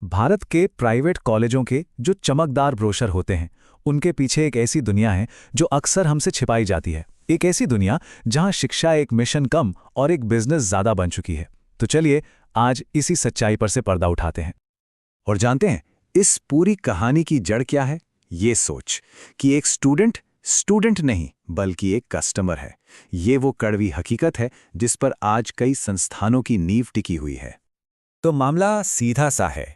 भारत के प्राइवेट कॉलेजों के जो चमकदार ब्रोशर होते हैं, उनके पीछे एक ऐसी दुनिया है जो अक्सर हमसे छिपाई जाती है। एक ऐसी दुनिया जहां शिक्षा एक मिशन कम और एक बिजनेस ज़्यादा बन चुकी है। तो चलिए आज इसी सच्चाई पर से पर्दा उठाते हैं और जानते हैं इस पूरी कहानी की जड़ क्या है। ये सोच कि एक स्टूडेंट स्टूडेंट नहीं बल्कि एक कस्टमर है, ये वो कड़वी हकीकत है जिस पर आज कई संस्थानों की नींव टिकी हुई है। तो मामला सीधा सा है,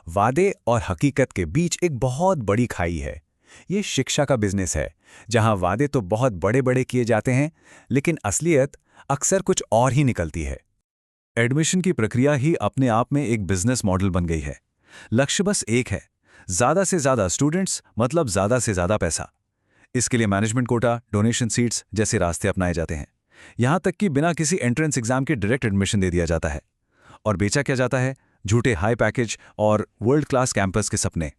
वादे और हकीकत के बीच एक बहुत बड़ी खाई है। ये शिक्षा का बिजनेस है जहां वादे तो बहुत बड़े बड़े किए जाते हैं, लेकिन असलियत अक्सर कुछ और ही निकलती है। एडमिशन की प्रक्रिया ही अपने आप में एक बिजनेस मॉडल बन गई है। लक्ष्य बस एक है, ज़्यादा से ज़्यादा स्टूडेंट्स मतलब ज़्यादा से ज़्यादा पैसा। इसके लिए मैनेजमेंट कोटा, डोनेशन सीट्स जैसे रास्ते अपनाए जाते हैं। यहां तक कि बिना किसी एंट्रेंस एग्जाम के डायरेक्ट एडमिशन दे दिया जाता है। और बेचा क्या जाता है? झूठे हाई पैकेज और वर्ल्ड क्लास कैंपस के सपने।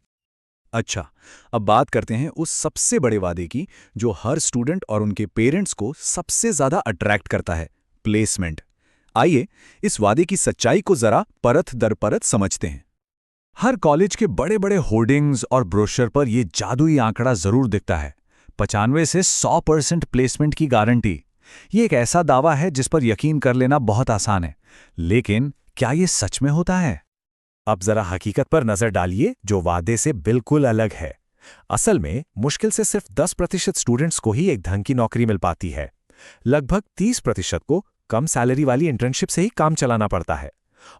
अच्छा, अब बात करते हैं उस सबसे बड़े वादे की जो हर स्टूडेंट और उनके पेरेंट्स को सबसे ज्यादा अट्रैक्ट करता है, प्लेसमेंट। आइए इस वादे की सच्चाई को जरा परत दर परत समझते हैं। हर कॉलेज के बड़े बड़े होर्डिंग्स और ब्रोशर पर यह जादुई आंकड़ा जरूर दिखता है, 95 से 100% प्लेसमेंट की गारंटी। ये एक ऐसा दावा है जिस पर यकीन कर लेना बहुत आसान है, लेकिन क्या ये सच में होता है? अब जरा हकीकत पर नजर डालिए जो वादे से बिल्कुल अलग है। असल में मुश्किल से सिर्फ 10% स्टूडेंट्स को ही एक ढंग की नौकरी मिल पाती है। लगभग 30% को कम सैलरी वाली इंटर्नशिप से ही काम चलाना पड़ता है,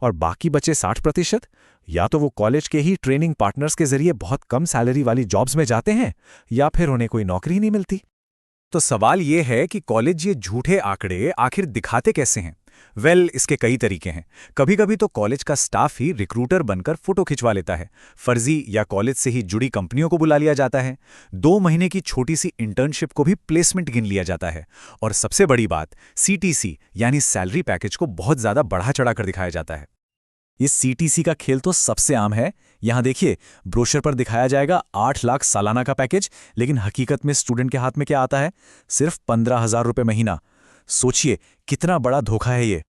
और बाकी बचे 60% या तो वो कॉलेज के ही ट्रेनिंग पार्टनर्स के जरिए बहुत कम सैलरी वाली जॉब्स में जाते हैं, या फिर उन्हें कोई नौकरी नहीं मिलती। तो सवाल ये है कि कॉलेज ये झूठे आंकड़े आखिर दिखाते कैसे हैं? इसके कई तरीके हैं। कभी कभी तो कॉलेज का स्टाफ ही रिक्रूटर बनकर फोटो खिंचवा लेता है, फर्जी या कॉलेज से ही जुड़ी कंपनियों को बुला लिया जाता है, 2 महीने की छोटी सी इंटर्नशिप को भी प्लेसमेंट गिन लिया जाता है, और सबसे बड़ी बात, सीटीसी यानी सैलरी पैकेज को बहुत ज्यादा बढ़ा चढ़ा कर दिखाया जाता है। इस सीटीसी का खेल तो सबसे आम है। यहां देखिए, ब्रोशर पर दिखाया जाएगा 8 लाख सालाना का पैकेज, लेकिन हकीकत में स्टूडेंट के हाथ में क्या आता है? सिर्फ 15,000 रुपये महीना। सोचिए कितना बड़ा धोखा है ये।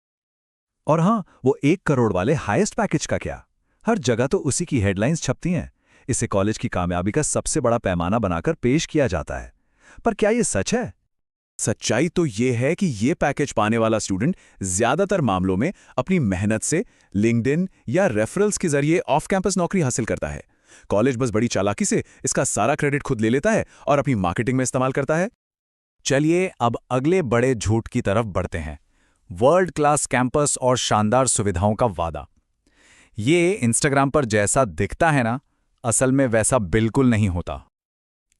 और हां, वो 1 करोड़ वाले हाईएस्ट पैकेज का क्या? हर जगह तो उसी की हेडलाइंस छपती हैं। इसे कॉलेज की कामयाबी का सबसे बड़ा पैमाना बनाकर पेश किया जाता है। पर क्या ये सच है? सच्चाई तो ये है कि ये पैकेज पाने वाला स्टूडेंट ज्यादातर मामलों में अपनी मेहनत से लिंक्डइन या रेफरल्स के जरिए ऑफ कैंपस नौकरी हासिल करता है। कॉलेज बस बड़ी चालाकी से इसका सारा क्रेडिट खुद ले लेता है और अपनी मार्केटिंग में इस्तेमाल करता है। चलिए अब अगले बड़े झूठ की तरफ बढ़ते हैं, वर्ल्ड क्लास कैंपस और शानदार सुविधाओं का वादा। ये इंस्टाग्राम पर जैसा दिखता है ना, असल में वैसा बिल्कुल नहीं होता।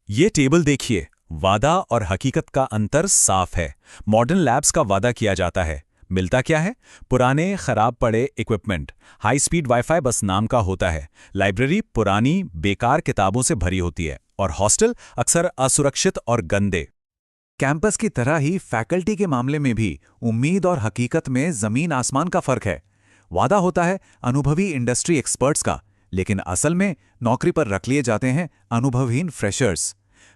ये टेबल देखिए, वादा और हकीकत का अंतर साफ है। मॉडर्न लैब्स का वादा किया जाता है, मिलता क्या है? पुराने खराब पड़े इक्विपमेंट, हाई स्पीड वाईफाई बस नाम का होता है, लाइब्रेरी पुरानी बेकार किताबों से भरी होती है, और हॉस्टल अक्सर असुरक्षित और गंदे। कैंपस की तरह ही फैकल्टी के मामले में भी उम्मीद और हकीकत में जमीन आसमान का फर्क है। वादा होता है अनुभवी इंडस्ट्री एक्सपर्ट्स का, लेकिन असल में नौकरी पर रख लिए जाते हैं अनुभवहीन फ्रेशर्स।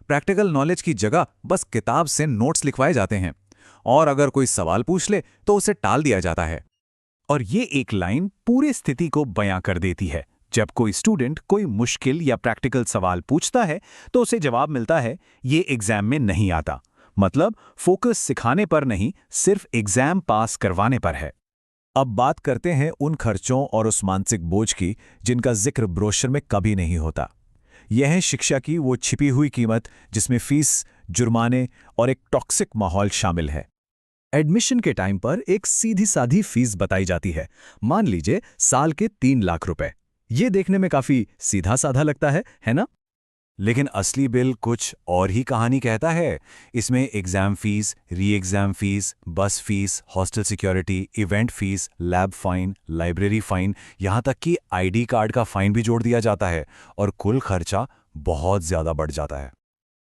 प्रैक्टिकल नॉलेज की जगह बस किताब से नोट्स लिखवाए जाते हैं, और अगर कोई सवाल पूछ ले तो उसे टाल दिया जाता है। और ये एक लाइन पूरी स्थिति को बयां कर देती है। जब कोई स्टूडेंट कोई मुश्किल या प्रैक्टिकल सवाल पूछता है तो उसे जवाब मिलता है, ये एग्जाम में नहीं आता। मतलब फोकस सिखाने पर नहीं, सिर्फ एग्जाम पास करवाने पर है। अब बात करते हैं उन खर्चों और उस मानसिक बोझ की जिनका जिक्र ब्रोशर में कभी नहीं होता। यह है शिक्षा की वो छिपी हुई कीमत जिसमें फीस, जुर्माने और एक टॉक्सिक माहौल शामिल है। एडमिशन के टाइम पर एक सीधी साधी फीस बताई जाती है, मान लीजिए साल के 3 लाख रुपए। ये देखने में काफी सीधा साधा लगता है ना? लेकिन असली बिल कुछ और ही कहानी कहता है। इसमें exam fees, re exam fees, bus fees, hostel security, event fees, lab fine, library fine, यहाँ तक कि आईडी कार्ड का फाइन भी जोड़ दिया जाता है, और कुल खर्चा बहुत ज्यादा बढ़ जाता है।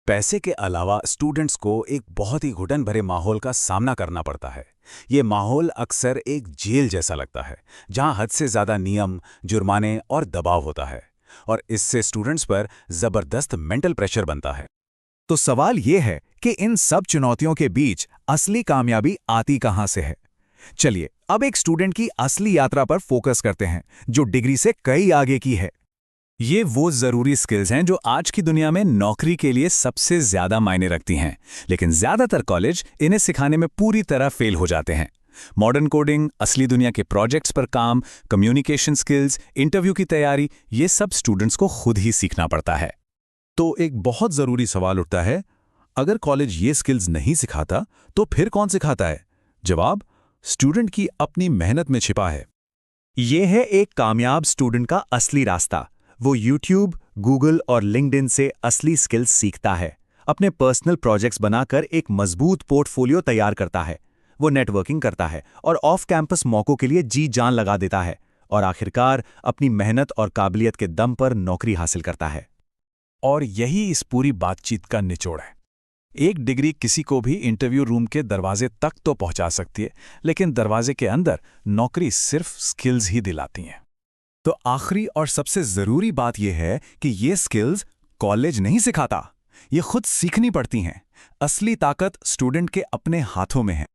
पैसे के अलावा स्टूडेंट्स को एक बहुत ही घुटन भरे माहौल का सामना करना पड़ता है। ये माहौल अक्सर एक जेल जैसा लगता है, जहां हद से ज्यादा नियम, जुर्माने और दबाव होता है, और इससे स्टूडेंट्स पर जबरदस्त मेंटल प्रेशर बनता है। तो सवाल यह है कि इन सब चुनौतियों के बीच असली कामयाबी आती कहां से है? चलिए अब एक स्टूडेंट की असली यात्रा पर फोकस करते हैं, जो डिग्री से कई आगे की है। ये वो ज़रूरी स्किल्स हैं जो आज की दुनिया में नौकरी के लिए सबसे ज़्यादा मायने रखती हैं, लेकिन ज़्यादातर कॉलेज इन्हें सिखाने में पूरी तरह फेल हो जाते हैं। मॉडर्न कोडिंग, असली दुनिया के प्रोजेक्ट्स पर काम, कम्युनिकेशन स्किल्स, इंटरव्यू की तैयारी, ये सब स्टूडेंट्स को खुद ही सीखना पड़ता है। तो एक बहुत ज़रूरी सवाल उठता है, अगर कॉलेज ये स्किल्स नहीं सिखाता तो फिर कौन सिखाता है? जवाब स्टूडेंट की अपनी मेहनत में छिपा है। ये है एक कामयाब स्टूडेंट का असली रास्ता। वो यूट्यूब, गूगल और लिंक्डइन से असली स्किल्स सीखता है, अपने पर्सनल प्रोजेक्ट्स बनाकर एक मजबूत पोर्टफोलियो तैयार करता है। वो नेटवर्किंग करता है और ऑफ कैंपस मौकों के लिए जी जान लगा देता है, और आखिरकार अपनी मेहनत और काबिलियत के दम पर नौकरी हासिल करता है। और यही इस पूरी बातचीत का निचोड़ है। एक डिग्री किसी को भी इंटरव्यू रूम के दरवाजे तक तो पहुंचा सकती है, लेकिन दरवाजे के अंदर नौकरी सिर्फ स्किल्स ही दिलाती हैं। तो आखिरी और सबसे ज़रूरी बात यह है कि ये स्किल्स कॉलेज नहीं सिखाता, ये खुद सीखनी पड़ती हैं। असली ताकत स्टूडेंट के अपने हाथों में है।